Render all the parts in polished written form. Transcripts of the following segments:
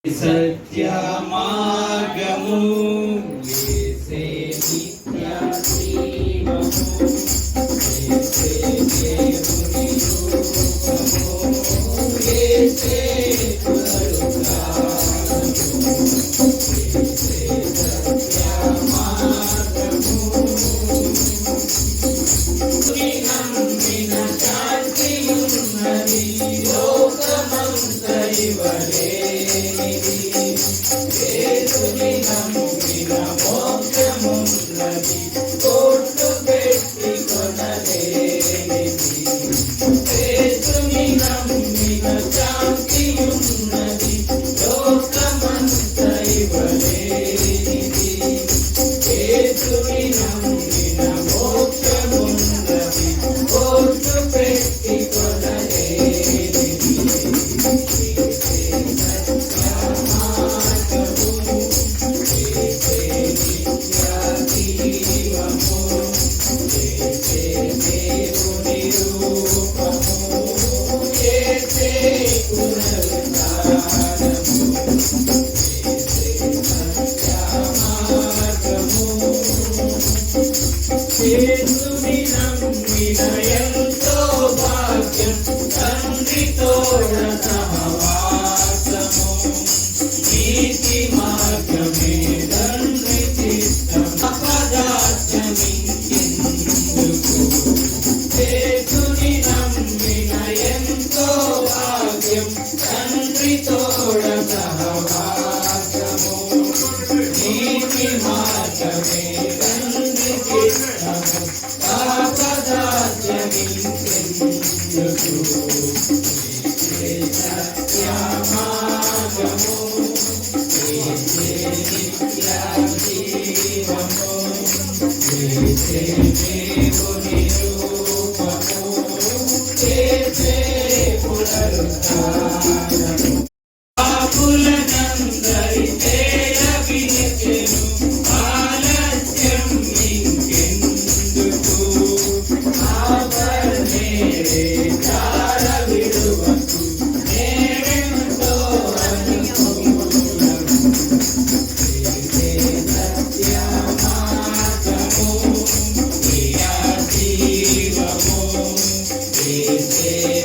సత్య మార్గము యేసే నిత్య జీవము యేసే దేవుని రూపము యేసే కరుణామయము యేసే సత్య మార్గము నమ్మిన శాంతియున్నది లోకమంతరివలే నమ్మిన మోక్షమున్నది కోట్లు పెట్టి కొనలేనిది యేసుని నమ్మిన శాంతియున్నది లోకమంత ఇవ్వలేనిది యేసుని నమ్మిన మోక్షమున్నది కోట్లు పెట్టి కొనలేనిది యేసుని నమ్మిన ఎంతో భాగ్యం తండ్రితోడ సహవాసము నీతి మార్గమే తండ్రి చిత్తం అపదార్థమింకెందుకు యేసుని నమ్మిన ఎంతో భాగ్యం తండ్రితోడ సహవాసము నీతి మార్గమే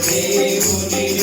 దేవుని